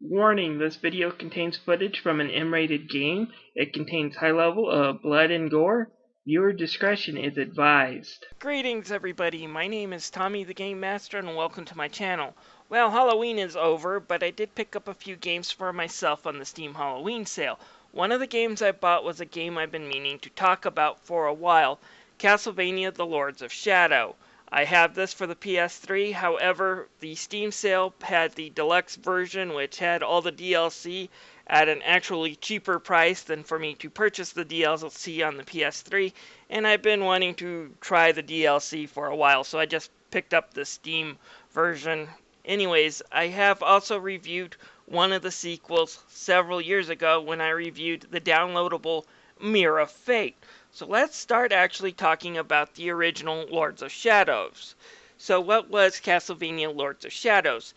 Warning, this video contains footage from an M-rated game. It contains high level of blood and gore. Viewer discretion is advised. Greetings everybody, my name is Tommy the Game Master and welcome to my channel. Well, Halloween is over, but I did pick up a few games for myself on the Steam Halloween sale. One of the games I bought was a game I've been meaning to talk about for a while, Castlevania the Lords of Shadow. I have this for the PS3, however, the Steam sale had the deluxe version which had all the DLC at an actually cheaper price than for me to purchase the DLC on the PS3, and I've been wanting to try the DLC for a while, so I just picked up the Steam version. Anyways, I have also reviewed one of the sequels several years ago when I reviewed the downloadable Mirror of Fate. So let's start actually talking about the original Lords of Shadows. So what was Castlevania Lords of Shadows?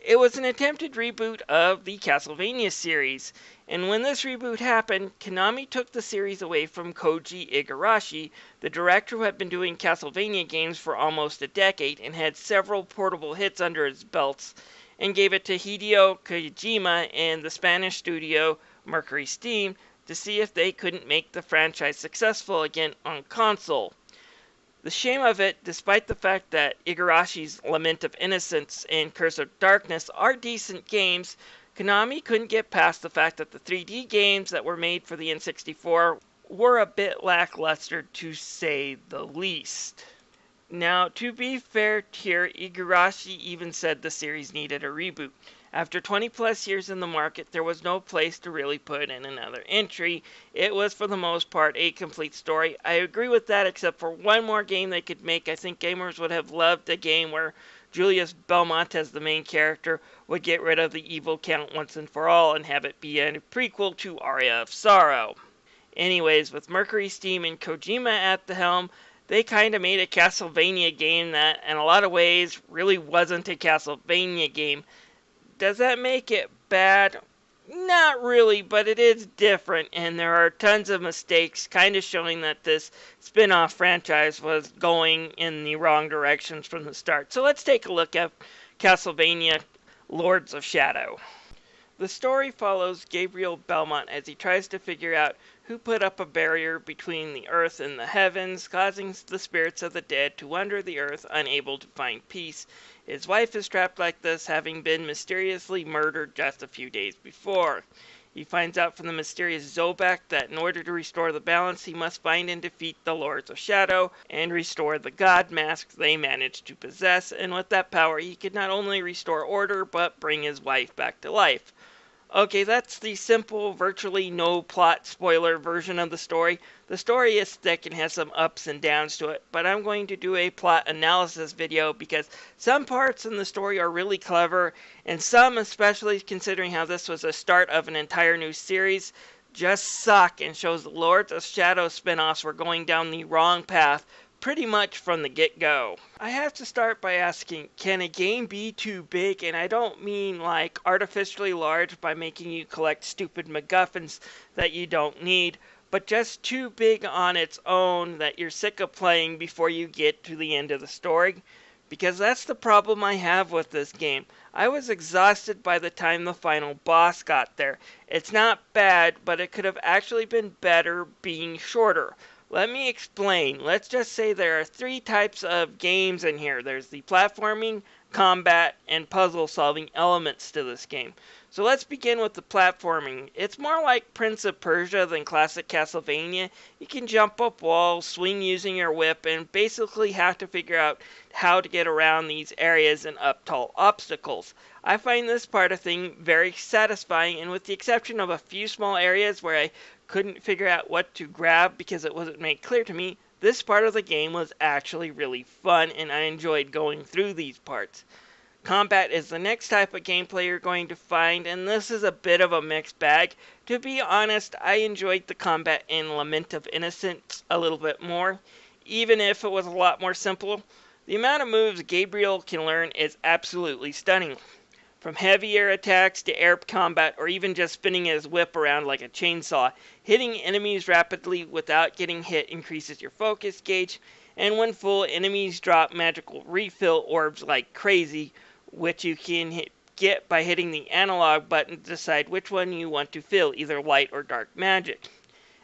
It was an attempted reboot of the Castlevania series, and when this reboot happened, Konami took the series away from Koji Igarashi, the director who had been doing Castlevania games for almost a decade and had several portable hits under his belts, and gave it to Hideo Kojima and the Spanish studio Mercury Steam to see if they couldn't make the franchise successful again on console. The shame of it, despite the fact that Igarashi's Lament of Innocence and Curse of Darkness are decent games, Konami couldn't get past the fact that the 3D games that were made for the N64 were a bit lackluster to say the least. Now, to be fair here, Igarashi even said the series needed a reboot. After 20 plus years in the market, there was no place to really put in another entry. It was for the most part a complete story. I agree with that, except for one more game they could make. I think gamers would have loved a game where Julius Belmont as the main character would get rid of the evil count once and for all and have it be a prequel to Aria of Sorrow. Anyways, with Mercury Steam and Kojima at the helm, they kind of made a Castlevania game that, in a lot of ways, really wasn't a Castlevania game. Does that make it bad? Not really, but it is different, and there are tons of mistakes, kind of showing that this spin-off franchise was going in the wrong directions from the start. So let's take a look at Castlevania Lords of Shadow. The story follows Gabriel Belmont as he tries to figure out who put up a barrier between the earth and the heavens, causing the spirits of the dead to wander the earth, unable to find peace. His wife is trapped like this, having been mysteriously murdered just a few days before. He finds out from the mysterious Zobak that in order to restore the balance, he must find and defeat the Lords of Shadow and restore the god masks they managed to possess, and with that power he could not only restore order, but bring his wife back to life. Okay, that's the simple, virtually no plot spoiler version of the story. The story is thick and has some ups and downs to it, but I'm going to do a plot analysis video because some parts in the story are really clever, and some, especially considering how this was the start of an entire new series, just suck and shows the Lords of Shadow spin-offs were going down the wrong path pretty much from the get-go. I have to start by asking, can a game be too big? And I don't mean like artificially large by making you collect stupid MacGuffins that you don't need, but just too big on its own that you're sick of playing before you get to the end of the story. Because that's the problem I have with this game. I was exhausted by the time the final boss got there. It's not bad, but it could have actually been better being shorter. Let me explain. Let's just say there are three types of games in here. There's the platforming, combat, and puzzle-solving elements to this game. So let's begin with the platforming. It's more like Prince of Persia than classic Castlevania. You can jump up walls, swing using your whip, and basically have to figure out how to get around these areas and up tall obstacles. I find this part of thing very satisfying, and with the exception of a few small areas where I couldn't figure out what to grab because it wasn't made clear to me, this part of the game was actually really fun and I enjoyed going through these parts. Combat is the next type of gameplay you're going to find, and this is a bit of a mixed bag. To be honest, I enjoyed the combat in Lament of Innocence a little bit more, even if it was a lot more simple. The amount of moves Gabriel can learn is absolutely stunning. From heavier attacks to air combat, or even just spinning his whip around like a chainsaw. Hitting enemies rapidly without getting hit increases your focus gauge, and when full, enemies drop magical refill orbs like crazy, which you can get by hitting the analog button to decide which one you want to fill, either light or dark magic.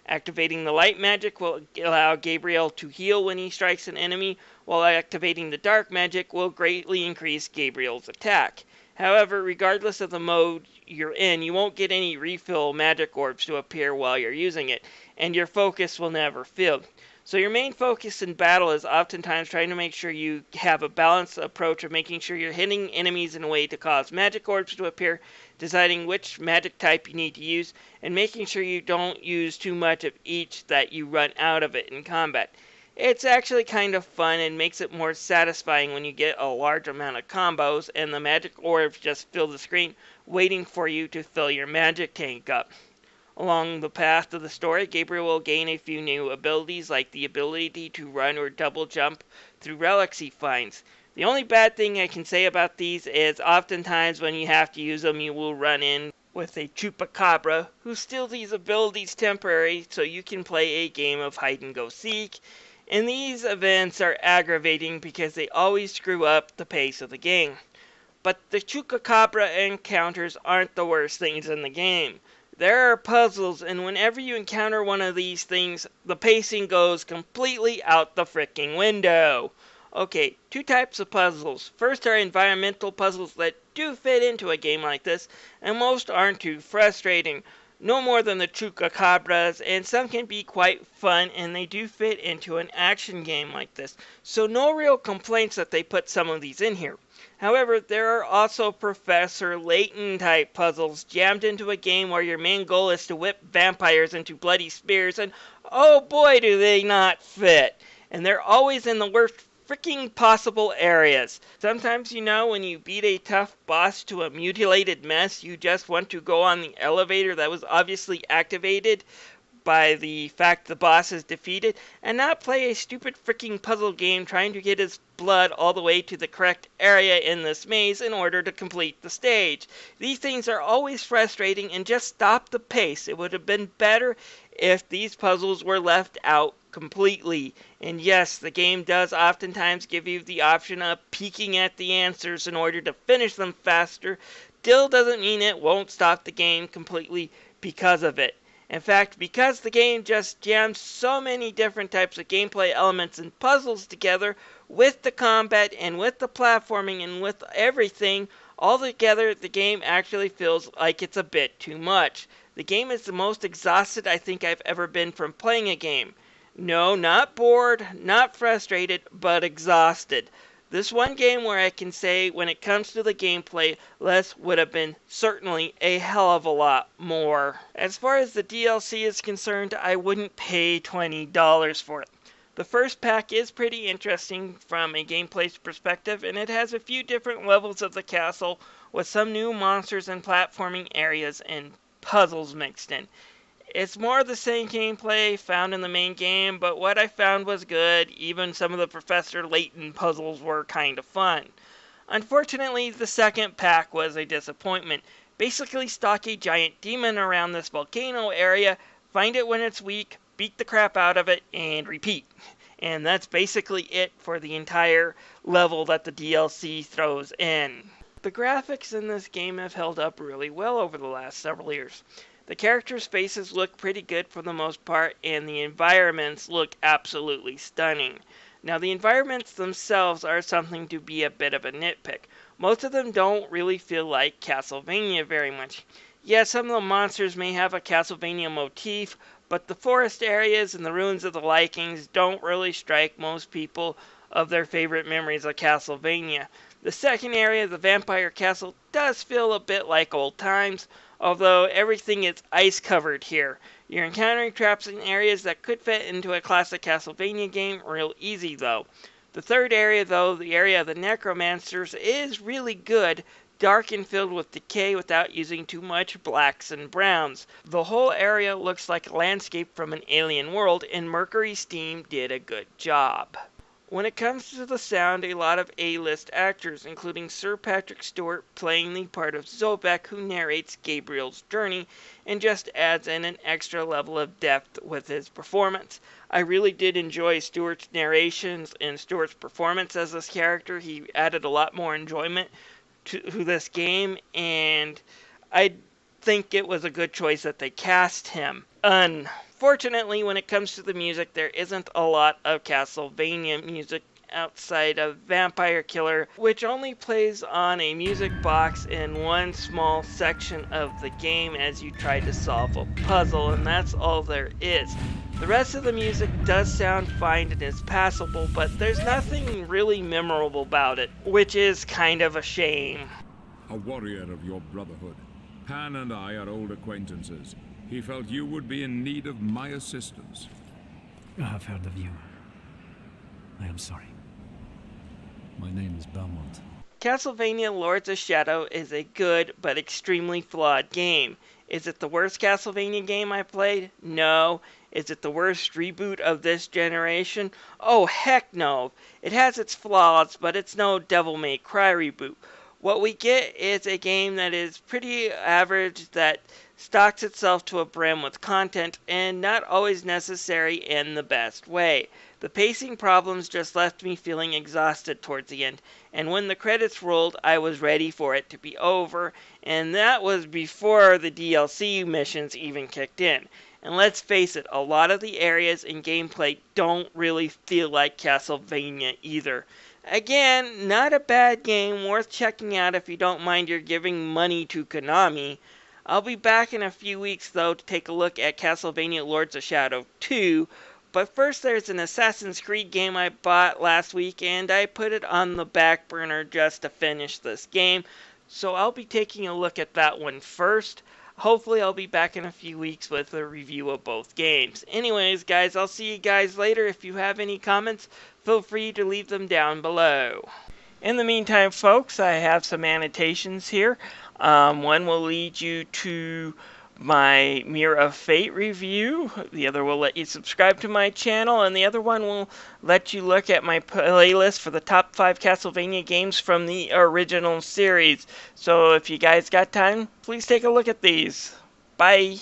Activating the light magic will allow Gabriel to heal when he strikes an enemy, while activating the dark magic will greatly increase Gabriel's attack. However, regardless of the mode you're in, you won't get any refill magic orbs to appear while you're using it, and your focus will never fill. So your main focus in battle is oftentimes trying to make sure you have a balanced approach of making sure you're hitting enemies in a way to cause magic orbs to appear, deciding which magic type you need to use, and making sure you don't use too much of each that you run out of it in combat. It's actually kind of fun and makes it more satisfying when you get a large amount of combos and the magic orbs just fill the screen waiting for you to fill your magic tank up. Along the path of the story, Gabriel will gain a few new abilities, like the ability to run or double jump through relics he finds. The only bad thing I can say about these is oftentimes when you have to use them, you will run in with a chupacabra who steals these abilities temporarily so you can play a game of hide and go seek. And these events are aggravating because they always screw up the pace of the game. But the chupacabra encounters aren't the worst things in the game. There are puzzles, and whenever you encounter one of these things, the pacing goes completely out the fricking window. Okay, two types of puzzles. First are environmental puzzles that do fit into a game like this, and most aren't too frustrating. No more than the chupacabras, and some can be quite fun, and they do fit into an action game like this. So no real complaints that they put some of these in here. However, there are also Professor Layton type puzzles jammed into a game where your main goal is to whip vampires into bloody spears, and oh boy do they not fit. And they're always in the worst freaking possible areas. Sometimes, you know, when you beat a tough boss to a mutilated mess, you just want to go on the elevator that was obviously activated by the fact the boss is defeated, and not play a stupid freaking puzzle game trying to get his blood all the way to the correct area in this maze in order to complete the stage. These things are always frustrating and just stop the pace. It would have been better if these puzzles were left out completely. And yes, the game does oftentimes give you the option of peeking at the answers in order to finish them faster. Still doesn't mean it won't stop the game completely because of it. In fact, because the game just jams so many different types of gameplay elements and puzzles together with the combat and with the platforming and with everything, all together the game actually feels like it's a bit too much. The game is the most exhausted I think I've ever been from playing a game. No, not bored, not frustrated, but exhausted. This one game where I can say when it comes to the gameplay, less would have been certainly a hell of a lot more. As far as the DLC is concerned, I wouldn't pay $20 for it. The first pack is pretty interesting from a gameplay perspective, and it has a few different levels of the castle with some new monsters and platforming areas and puzzles mixed in. It's more of the same gameplay found in the main game, but what I found was good. Even some of the Professor Layton puzzles were kind of fun. Unfortunately, the second pack was a disappointment. Basically, stalk a giant demon around this volcano area, find it when it's weak, beat the crap out of it, and repeat. And that's basically it for the entire level that the DLC throws in. The graphics in this game have held up really well over the last several years. The characters' faces look pretty good for the most part, and the environments look absolutely stunning. Now, the environments themselves are something to be a bit of a nitpick. Most of them don't really feel like Castlevania very much. Yes, some of the monsters may have a Castlevania motif, but the forest areas and the ruins of the Lycans don't really strike most people of their favorite memories of Castlevania. The second area, the Vampire Castle, does feel a bit like old times, although everything is ice covered here. You're encountering traps in areas that could fit into a classic Castlevania game real easy though. The third area though, the area of the Necromancers, is really good, dark and filled with decay without using too much blacks and browns. The whole area looks like a landscape from an alien world, and Mercury Steam did a good job. When it comes to the sound, a lot of A-list actors, including Sir Patrick Stewart playing the part of Zobek, who narrates Gabriel's journey and just adds in an extra level of depth with his performance. I really did enjoy Stewart's narrations and Stewart's performance as this character. He added a lot more enjoyment to this game, and I think it was a good choice that they cast him. Unfortunately, when it comes to the music, there isn't a lot of Castlevania music outside of Vampire Killer, which only plays on a music box in one small section of the game as you try to solve a puzzle, and that's all there is. The rest of the music does sound fine and is passable, but there's nothing really memorable about it, which is kind of a shame. A warrior of your brotherhood. Pan and I are old acquaintances. He felt you would be in need of my assistance. I have heard of you. I am sorry. My name is Belmont. Castlevania Lords of Shadow is a good but extremely flawed game. Is it the worst Castlevania game I played? No. Is it the worst reboot of this generation? Oh, heck no. It has its flaws, but it's no Devil May Cry reboot. What we get is a game that is pretty average, that stocks itself to a brim with content, and not always necessary in the best way. The pacing problems just left me feeling exhausted towards the end, and when the credits rolled, I was ready for it to be over, and that was before the DLC missions even kicked in. And let's face it, a lot of the areas and gameplay don't really feel like Castlevania either. Again, not a bad game, worth checking out if you don't mind your giving money to Konami. I'll be back in a few weeks though to take a look at Castlevania Lords of Shadow 2, but first there's an Assassin's Creed game I bought last week and I put it on the back burner just to finish this game, so I'll be taking a look at that one first. Hopefully I'll be back in a few weeks with a review of both games. Anyways, guys, I'll see you guys later. If you have any comments, feel free to leave them down below. In the meantime, folks, I have some annotations here. One will lead you to my Mirror of Fate review. The other will let you subscribe to my channel, and the other one will let you look at my playlist for the top 5 Castlevania games from the original series. So if you guys got time, please take a look at these. Bye.